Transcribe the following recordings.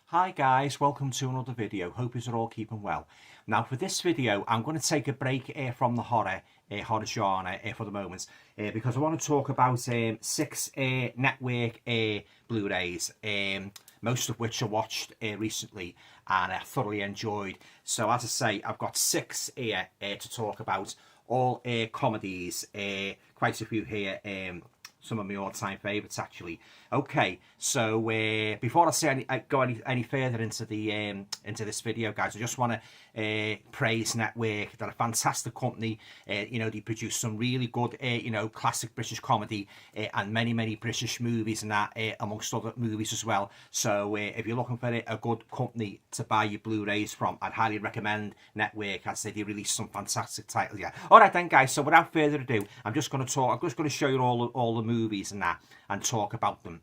Hi guys, welcome to another video. Hope you're all keeping well. Now for this video, I'm going to take a break from the horror genre for the moment because I want to talk about six network Blu-rays, most of which I watched recently and I thoroughly enjoyed. So as I say, I've got six here to talk about, all comedies, quite a few here. Some of my all-time favourites, actually. Okay, so before I say go any further into this video, guys, I just want to praise Network. They're a fantastic company. They produce some really good, classic British comedy and many British movies and that, amongst other movies as well. So if you're looking for a good company to buy your Blu-rays from, I'd highly recommend Network. I'd say they release some fantastic titles. Yeah. All right then, guys. So without further ado, I'm just going to show you all the movies and that, and talk about them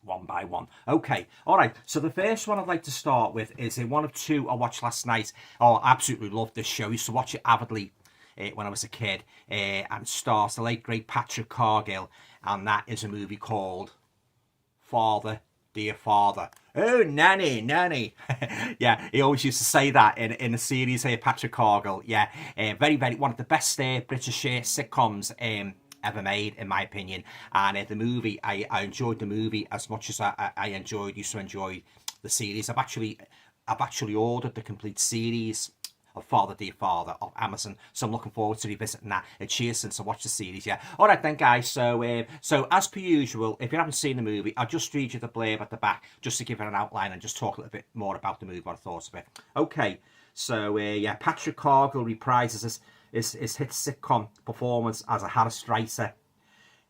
one by one. Okay, all right, so the first one I'd like to start with is one of two I watched last night. Oh, I absolutely loved this show. I used to watch it avidly when I was a kid, and stars the late great Patrick Cargill, and that is a movie called Father Dear Father. Oh, nanny, nanny. Yeah, he always used to say that in the series here, Patrick Cargill. Yeah, very one of the best British sitcoms ever made, in my opinion. And the movie, I enjoyed the movie as much as I used to enjoy the series. I've actually ordered the complete series of Father Dear Father of Amazon, so I'm looking forward to revisiting that. Cheers since I watched the series. Yeah, all right then, guys. So as per usual, if you haven't seen the movie, I'll just read you the blurb at the back just to give it an outline and just talk a little bit more about the movie, what I thought of it. Okay, so yeah, Patrick Cargill reprises his hit sitcom performance as a harassed writer,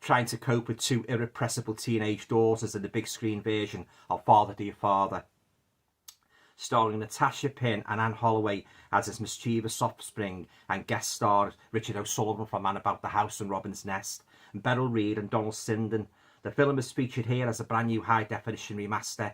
trying to cope with two irrepressible teenage daughters in the big screen version of Father Dear Father. Starring Natasha Pinn and Anne Holloway as his mischievous offspring, and guest stars Richard O'Sullivan from Man About the House and Robin's Nest, and Beryl Reid and Donald Sinden. The film is featured here as a brand new high-definition remaster.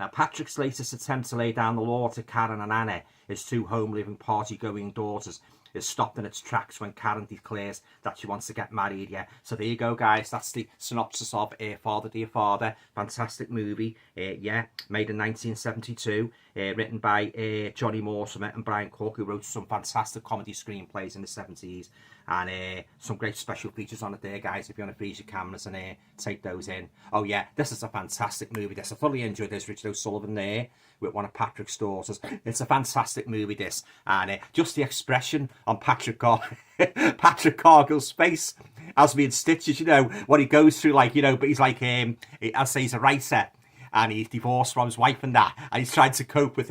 Now, Patrick's latest attempt to lay down the law to Karen and Anna, his two home-living, party-going daughters, is stopped in its tracks when Karen declares that she wants to get married. Yeah, so there you go, guys. That's the synopsis of Father Dear Father. Fantastic movie. Yeah, made in 1972. Written by Johnny Mortimer and Brian Cook, who wrote some fantastic comedy screenplays in the 70s. And some great special features on it there, guys, if you want to freeze your cameras and take those in. Oh, yeah, this is a fantastic movie. I thoroughly enjoyed this. Richard O'Sullivan there with one of Patrick's daughters. It's a fantastic movie, this. And just the expression on Patrick Cargill's face as being stitches, what he goes through, but he's like, I'll say he's a writer. And he's divorced from his wife and that. And he's trying to cope with,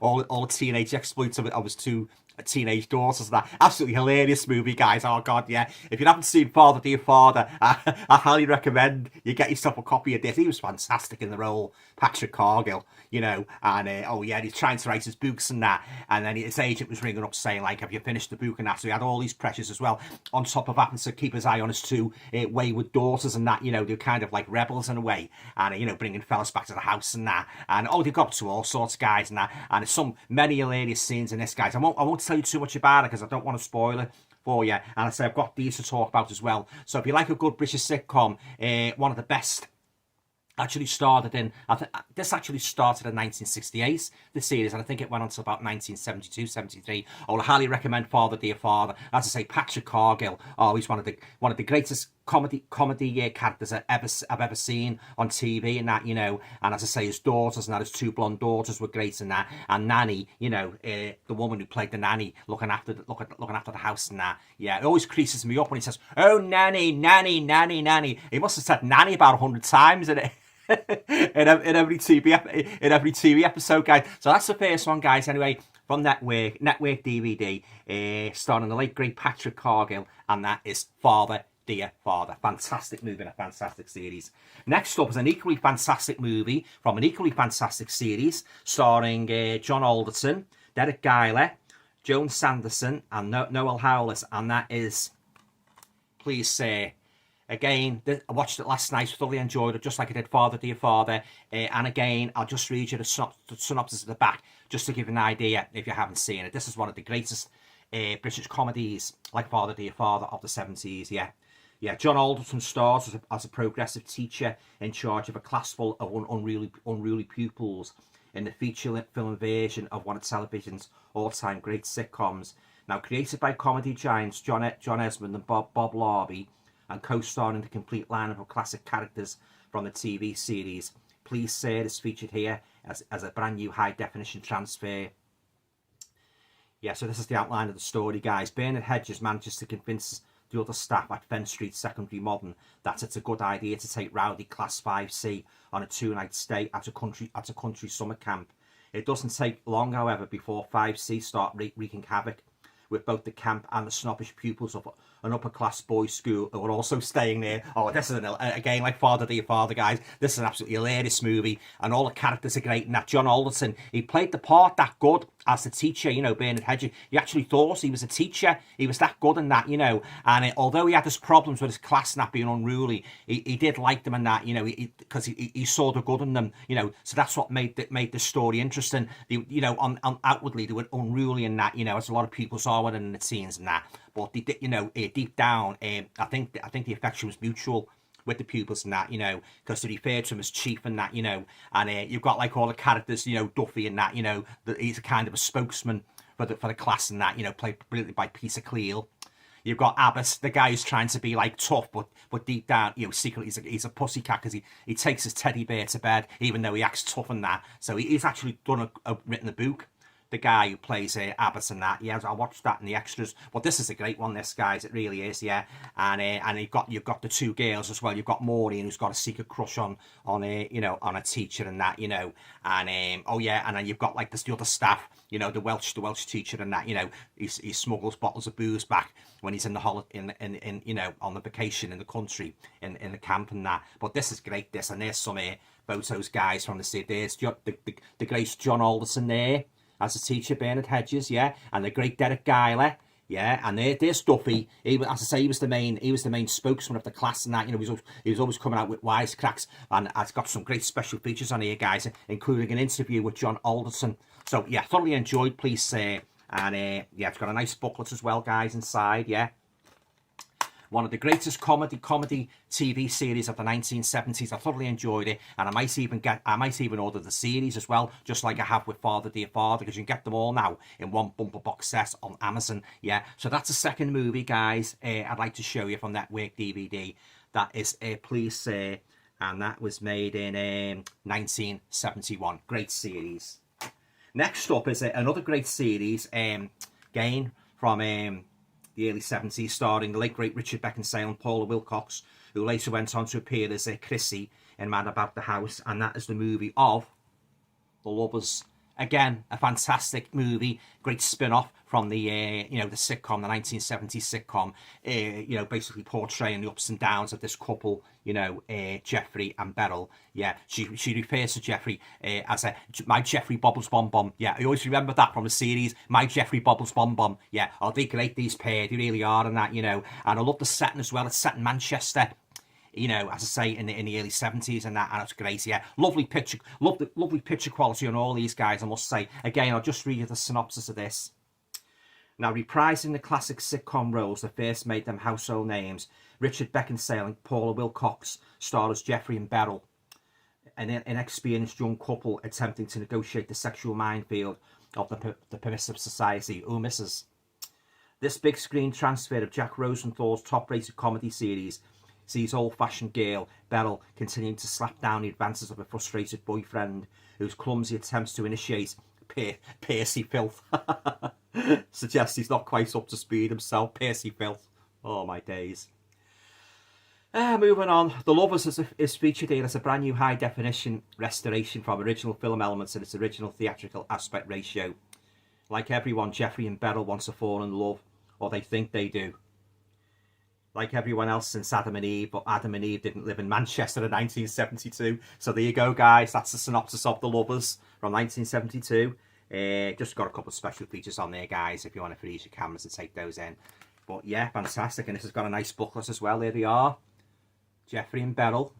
all the teenage exploits of his two teenage daughters and that. Absolutely hilarious movie, guys. Oh, God, yeah. If you haven't seen Father Dear Father, I highly recommend you get yourself a copy of this. He was fantastic in the role, Patrick Cargill, and, oh, yeah, he's trying to write his books and that. And then his agent was ringing up saying, have you finished the book and that? So he had all these pressures as well, on top of having to keep his eye on his two wayward daughters and that, they're kind of like rebels in a way. And, bringing fellas back to the house and that. And, oh, they got up to all sorts of guys and that. And there's many hilarious scenes in this, guys. I won't tell you too much about it because I don't want to spoil it for you. And I say I've got these to talk about as well. So if you like a good British sitcom, one of the best actually started in, this actually started in 1968, the series, and I think it went on to about 1972, 73. I would highly recommend Father Dear Father. As I say, Patrick Cargill, oh, he's one of the greatest comedy characters I've ever seen on TV and that, and as I say, his daughters and that, his two blonde daughters were great in that, and Nanny, the woman who played the nanny, looking after the house and that. Yeah, it always creases me up when he says, "Oh, nanny, nanny, nanny, nanny." He must have said nanny about 100 times in it. in every TV episode, guys. So that's the first one, guys. Anyway, from Network DVD, starring the late great Patrick Cargill, and that is Father Dear Father. Fantastic movie and a fantastic series. Next up is an equally fantastic movie from an equally fantastic series, starring John Alderton, Derek Giler, Joan Sanderson, and Noel Howlett, and that is, please say. Again, I watched it last night, thoroughly enjoyed it, just like I did Father Dear Father. And again, I'll just read you the synopsis at the back, just to give you an idea if you haven't seen it. This is one of the greatest British comedies, like Father Dear Father, of the 70s, yeah. Yeah, John Alderson stars as a progressive teacher in charge of a class full of unruly pupils in the feature film version of one of television's all-time great sitcoms. Now, created by comedy giants John Esmond and Bob Larby, and co-starring the complete lineup of classic characters from the TV series, Please Sir is featured here as a brand new high-definition transfer. Yeah, so this is the outline of the story, guys. Bernard Hedges manages to convince the other staff at Fen Street Secondary Modern that it's a good idea to take rowdy Class 5C on a 2-night stay at a country summer camp. It doesn't take long, however, before 5C start wreaking havoc with both the camp and the snobbish pupils of an upper-class boys' school who are also staying there. Oh, this is, again, like Father Dear Father, guys. This is an absolutely hilarious movie, and all the characters are great in that. John Alderson, he played the part that good as the teacher, you know, Bernard Hedges. You actually thought he was a teacher. He was that good in that, you know. And although he had his problems with his class not being unruly, he did like them in that, you know, because he saw the good in them, you know. So that's what made the story interesting. You know, on outwardly they were unruly in that, you know, as a lot of people saw it in the scenes and that. But they, you know, deep down, I think the affection was mutual with the pupils and that, you know, because they referred to him as Chief and that, you know, and you've got like all the characters, you know, Duffy and that, you know, he's a kind of a spokesman for the class and that, you know, played brilliantly by Peter Cleal. You've got Abbott, the guy who's trying to be like tough, but deep down, you know, secretly he's a pussycat because he takes his teddy bear to bed, even though he acts tough and that. So he's actually written a book. The guy who plays Abbott and that, yeah, I watched that in the extras. But this is a great one, this, guys, it really is, yeah. And you've got the two girls as well. You've got Maureen, who's got a secret crush on a teacher and that, you know. And oh yeah, and then you've got like the other staff, you know, the Welsh teacher and that, you know, he smuggles bottles of booze back when he's in the in you know, on the vacation in the country in the camp and that. But this is great, this, and there's some photos, guys, from the city. There's the great John Alderson there as a teacher, Bernard Hedges, yeah, and the great Derek Guyler, yeah, and there's Duffy. As I say, he was the main spokesman of the class and that. You know, he was always coming out with wisecracks, and it's got some great special features on here, guys, including an interview with John Alderson. So yeah, thoroughly enjoyed, Please Sir, and yeah, it's got a nice booklet as well, guys, inside, yeah. One of the greatest comedy TV series of the 1970s. I thoroughly enjoyed it, and I might even order the series as well, just like I have with Father Dear Father, because you can get them all now in one bumper box set on Amazon. Yeah, so that's the second movie, guys. I'd like to show you from Network DVD. That is Please Sir, and that was made in 1971. Great series. Next up is another great series, again from the early 70s, starring the late great Richard Beckinsale and Paula Wilcox, who later went on to appear as Chrissy in Mad About the House, and that is the movie of The Lovers. Again, a fantastic movie, great spin-off from the you know, the sitcom, the 1970s sitcom, you know, basically portraying the ups and downs of this couple, you know, Jeffrey and Beryl. Yeah, she refers to Jeffrey as my Jeffrey Bobbles Bomb Bomb. Yeah, I always remember that from the series, my Jeffrey Bobbles Bomb Bomb. Yeah, oh, they're great, these pair, they really are, and that, you know. And I love the setting as well. It's set in Manchester, you know, as I say, in the early 70s and that, and it's great, yeah. Lovely picture quality on all these guys, I must say. Again, I'll just read you the synopsis of this. Now, reprising the classic sitcom roles that first made them household names, Richard Beckinsale and Paula Wilcox star as Jeffrey and Beryl, an inexperienced young couple attempting to negotiate the sexual minefield of the permissive society. Oh, missus. This big screen transfer of Jack Rosenthal's top-rated comedy series sees old-fashioned girl Beryl continuing to slap down the advances of a frustrated boyfriend whose clumsy attempts to initiate Percy filth suggests he's not quite up to speed himself. Percy filth. Oh, my days. Moving on, The Lovers is featured here as a brand new high-definition restoration from original film elements in its original theatrical aspect ratio. Like everyone, Jeffrey and Beryl want to fall in love, or they think they do. Like everyone else since Adam and Eve, but Adam and Eve didn't live in Manchester in 1972. So there you go, guys. That's the synopsis of The Lovers from 1972. Just got a couple of special features on there, guys, if you want to freeze your cameras and take those in. But yeah, fantastic. And this has got a nice booklet as well. There they are. Jeffrey and Beryl.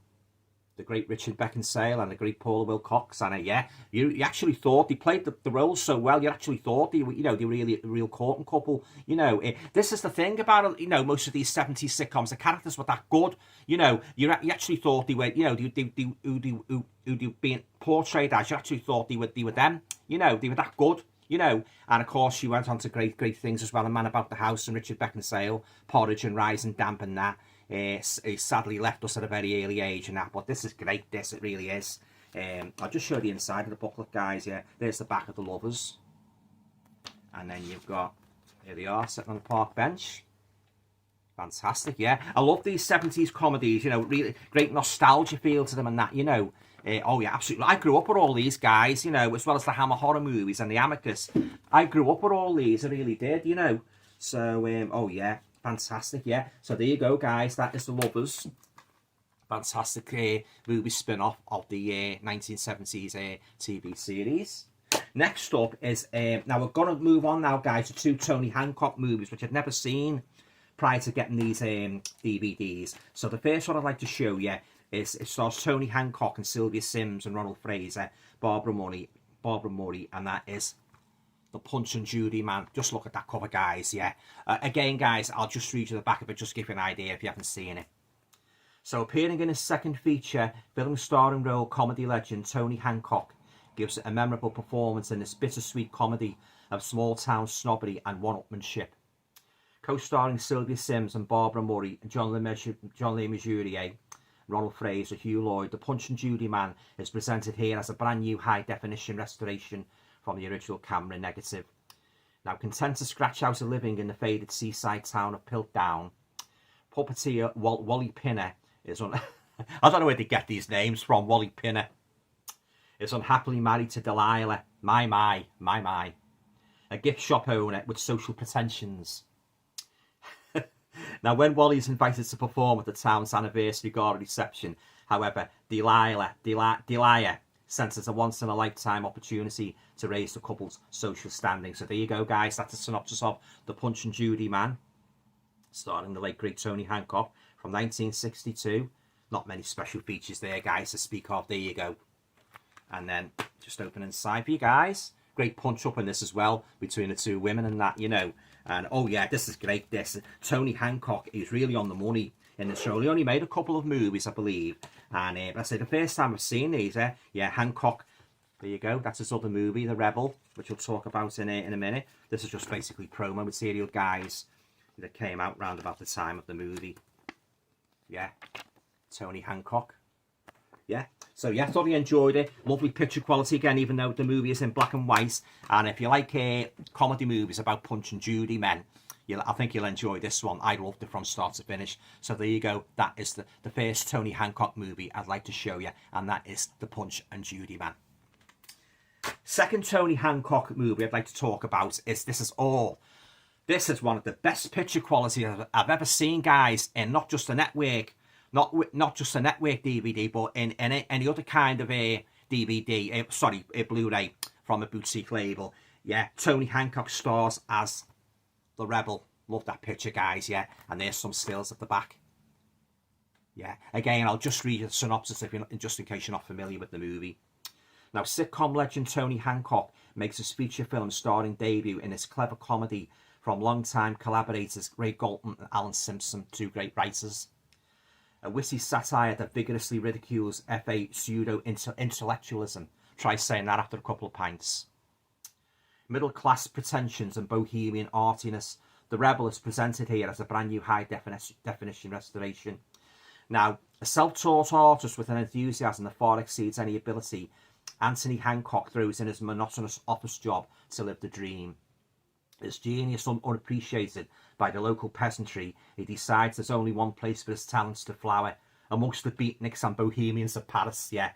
the great Richard Beckinsale and the great Paula Wilcox. And yeah, you actually thought they played the roles so well. You actually thought they were, you know, they were really a real courting couple. You know, this is the thing about, you know, most of these 70s sitcoms. The characters were that good. You know, you actually thought they were, you know, who they being portrayed as. You actually thought they were them. You know, they were that good. You know, and of course she went on to great things as well. A Man About the House and Richard Beckinsale, Porridge and Rising Damp and that. He sadly left us at a very early age and that, but this is great, this, it really is. I'll just show the inside of the booklet, guys. Yeah, there's the back of the lovers. And then you've got, here they are, sitting on the park bench. Fantastic, yeah. I love these 70s comedies, you know, really great nostalgia feel to them and that, you know. Oh yeah, absolutely. I grew up with all these guys, you know, as well as the Hammer horror movies and the Amicus. I grew up with all these, I really did, you know. So, oh yeah, fantastic, yeah. So there you go, guys. That is The Lovers. Fantastic movie spin-off of the 1970s TV series. Next up is, now we're going to move on now, guys, to two Tony Hancock movies, which I'd never seen prior to getting these DVDs. So the first one I'd like to show you is, it stars Tony Hancock and Sylvia Sims and Ronald Fraser, Barbara Murray, and that is The Punch and Judy Man. Just look at that cover, guys, yeah. Again, guys, I'll just read you the back of it, just give you an idea if you haven't seen it. So appearing in his second feature film starring role, comedy legend Tony Hancock gives a memorable performance in this bittersweet comedy of small-town snobbery and one-upmanship. Co-starring Sylvia Sims and Barbara Murray, John Le Mesurier, Ronald Fraser, Hugh Lloyd, The Punch and Judy Man is presented here as a brand new high-definition restoration from the original camera negative. Now, content to scratch out a living in the faded seaside town of Piltdown, puppeteer Wally Pinner is on. I don't know where they get these names from. Wally Pinner is unhappily married to Delilah. My. A gift shop owner with social pretensions. Now, when Wally is invited to perform at the town's anniversary gala reception, however, Delilah senses a once-in-a-lifetime opportunity to raise the couple's social standing. So there you go, guys. That's a synopsis of The Punch and Judy Man, starring the late, great Tony Hancock from 1962. Not many special features there, guys, to speak of. There you go. And then just open inside for you guys. Great punch-up in this as well, between the two women and that, you know. And, oh, yeah, this is great, this. Tony Hancock is really on the money in the show. He only made a couple of movies, I believe. And I say the first time I've seen these, yeah, Hancock, there you go. That's his other movie, The Rebel, which we'll talk about in a minute. This is just basically promo material, guys, that came out round about the time of the movie. Yeah, Tony Hancock. Yeah, so yeah, I thought you enjoyed it. Lovely picture quality again, even though the movie is in black and white. And if you like comedy movies about Punch and Judy Men, I think you'll enjoy this one. I loved it from start to finish. So there you go. That is the first Tony Hancock movie I'd like to show you, and that is The Punch and Judy Man. Second Tony Hancock movie I'd like to talk about is This Is All. This is one of the best picture quality I've ever seen, guys, and not just a network. Not just a network DVD, but in any other kind of a DVD, a Blu-ray from a boutique label. Yeah, Tony Hancock stars as the Rebel. Love that picture, guys, yeah. And there's some stills at the back. Yeah, again, I'll just read a synopsis just in case you're not familiar with the movie. Now, sitcom legend Tony Hancock makes his feature film starring debut in this clever comedy from longtime collaborators Ray Galton and Alan Simpson, two great writers. A witty satire that vigorously ridicules FA pseudo-intellectualism. Try saying that after a couple of pints. Middle-class pretensions and bohemian artiness. The Rebel is presented here as a brand new high-definition restoration. Now, a self-taught artist with an enthusiasm that far exceeds any ability, Anthony Hancock throws in his monotonous office job to live the dream. His genius unappreciated by the local peasantry, he decides there's only one place for his talents to flower, amongst the beatniks and bohemians of Paris. Yeah,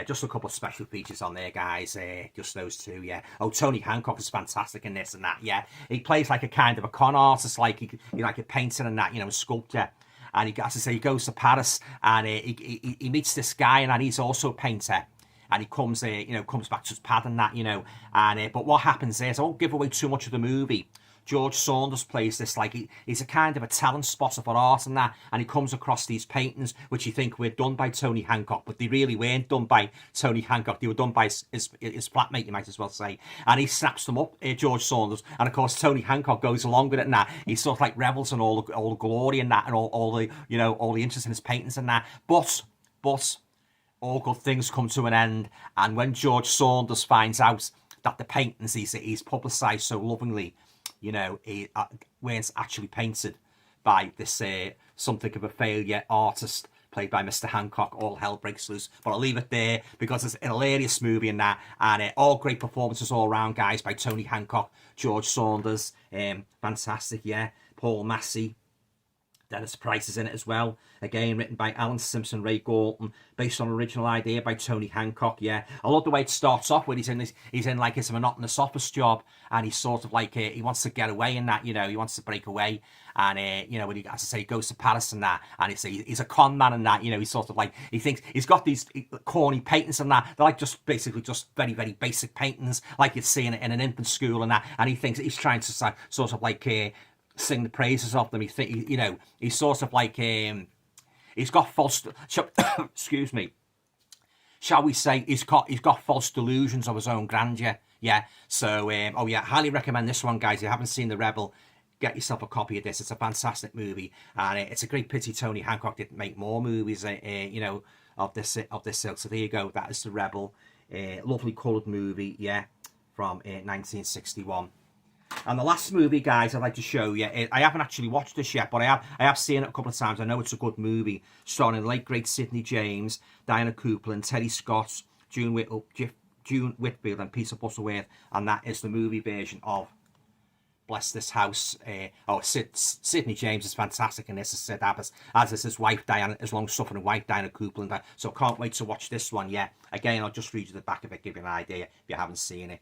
just a couple of special features on there, guys. Just those two, yeah. Oh, Tony Hancock is fantastic in this and that, yeah. He plays like a kind of a con artist, like he like a painter and that, you know, a sculptor. And he, as I say, he goes to Paris and he meets this guy, and he's also a painter. And he comes, comes back to his pad and that, you know. And but what happens is, I won't give away too much of the movie. George Saunders plays this, like, he's a kind of a talent spotter for art and that, and he comes across these paintings which you think were done by Tony Hancock, but they really weren't done by Tony Hancock. They were done by his flatmate, you might as well say. And he snaps them up, George Saunders, and of course Tony Hancock goes along with it and that. He sort of like revels in all the glory and that, and all the, you know, all the interest in his paintings and that. But all good things come to an end, and when George Saunders finds out that the paintings he's publicised so lovingly, you know, weren't actually painted by this something of a failure artist played by Mr. Hancock, all hell breaks loose. But I'll leave it there because it's an hilarious movie and that, and all great performances all around, guys, by Tony Hancock, George Saunders, fantastic, yeah. Paul Massey, Dennis Price is in it as well. Again, written by Alan Simpson, Ray Galton, based on an original idea by Tony Hancock. Yeah, I love the way it starts off when he's in like his monotonous office job, and he's sort of like he wants to get away in that, you know, he wants to break away, and you know, when he, as I say, goes to Paris and that, and he's a con man and that, you know, he's sort of like, he thinks he's got these corny paintings and that, they're like just basically just very, very basic paintings like you'd see in an infant school and that, and he thinks he's trying to sort of like sing the praises of them. You know, he's sort of like he's got false excuse me, shall we say, he's got false delusions of his own grandeur. Yeah, so oh yeah, highly recommend this one, guys. If you haven't seen The Rebel, get yourself a copy of this. It's a fantastic movie, and it's a great pity Tony Hancock didn't make more movies you know, of this ilk. So there you go, that is The Rebel. Lovely coloured movie, yeah, from 1961. And the last movie, guys, I'd like to show you, I haven't actually watched this yet, but I have seen it a couple of times. I know it's a good movie, starring the late great Sidney James, Diana Coupland, Teddy Scott, June Whitfield, and Peter Butterworth, and that is the movie version of Bless This House. Sidney James is fantastic in this as Sid Abbott, as is his wife Diana, his long-suffering wife Diana Coupland. So can't wait to watch this one. Yeah, again, I'll just read you the back of it, give you an idea if you haven't seen it.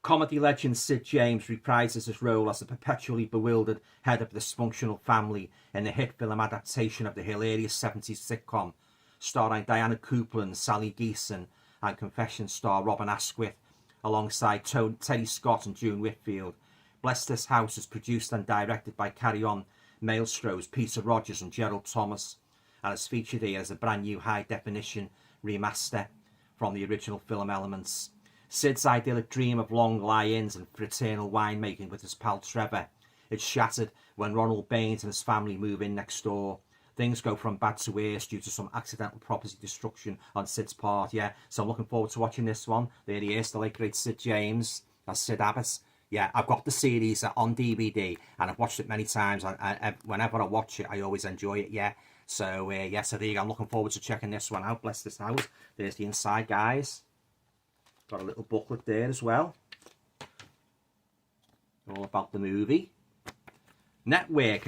Comedy legend Sid James reprises his role as the perpetually bewildered head of the dysfunctional family in the hit film adaptation of the hilarious 70s sitcom, starring Diana Coupland, Sally Geeson, and Confession star Robin Asquith, alongside Teddy Scott and June Whitfield. Bless This House is produced and directed by Carry On Maelstros, Peter Rogers and Gerald Thomas, and is featured here as a brand new high-definition remaster from the original film elements. Sid's idyllic dream of long lie-ins and fraternal winemaking with his pal Trevor is shattered when Ronald Baines and his family move in next door. Things go from bad to worse due to some accidental property destruction on Sid's part. Yeah, so I'm looking forward to watching this one. There he is, the late great Sid James as Sid Abbott. Yeah, I've got the series on DVD and I've watched it many times. And whenever I watch it, I always enjoy it. Yeah, so yeah, so there you go. I'm looking forward to checking this one out. Bless This House. There's the inside, guys. Got a little booklet there as well, all about the movie. Network,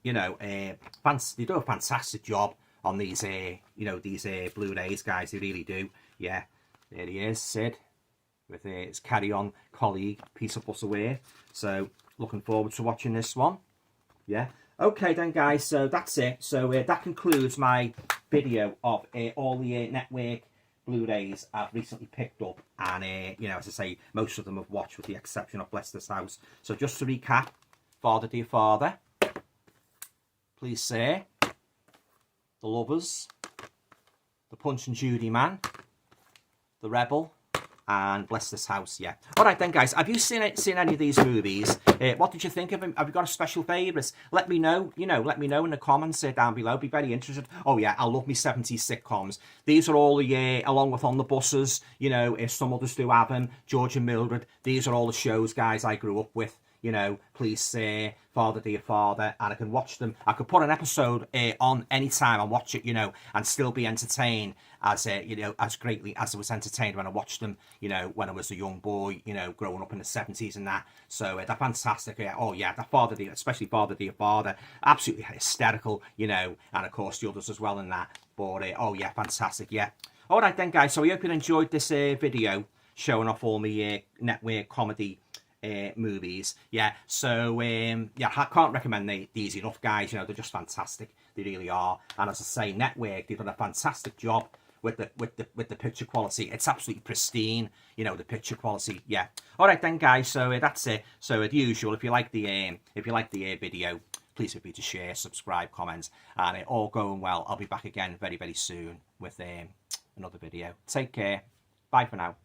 you know, they do a fantastic job on these, you know, these Blu-rays, guys. They really do. Yeah, there he is, Sid, with his Carry On colleague Peter Butterworth. So looking forward to watching this one. Yeah. Okay then, guys. So that's it. So that concludes my video of all the network Blu-rays I've recently picked up, and you know, as I say, most of them I've watched with the exception of Bless This House. So just to recap, Father Dear Father, Please Say, The Lovers, The Punch and Judy Man, The Rebel, and Bless This House. Yeah. All right then, guys. Have you seen any of these movies? What did you think of them? Have you got a special favourites? Let me know. You know, let me know in the comments down below. Be very interested. Oh yeah, I love me 70s sitcoms. These are all the along with On the Buses. You know, if some others do have them, George and Mildred. These are all the shows, guys, I grew up with. You know, Please Say, Father Dear Father, and I can watch them. I could put an episode on any time and watch it, you know, and still be entertained as you know, as greatly as I was entertained when I watched them, you know, when I was a young boy, you know, growing up in the 70s and that. So they're fantastic. Yeah. Oh yeah, the Father Dear, especially Father Dear Father, absolutely hysterical, you know, and of course the others as well in that. But oh yeah, fantastic. Yeah. All right then, guys. So I hope you enjoyed this video showing off all my network comedy movies. Yeah, so yeah, I can't recommend these enough, guys. You know, they're just fantastic. They really are. And as I say, network, they've done a fantastic job with the picture quality. It's absolutely pristine, you know, the picture quality. Yeah. All right then, guys. So that's it. So as usual, if you like the video, please feel free to share, subscribe, comment, and all going well. I'll be back again very, very soon with another video. Take care. Bye for now.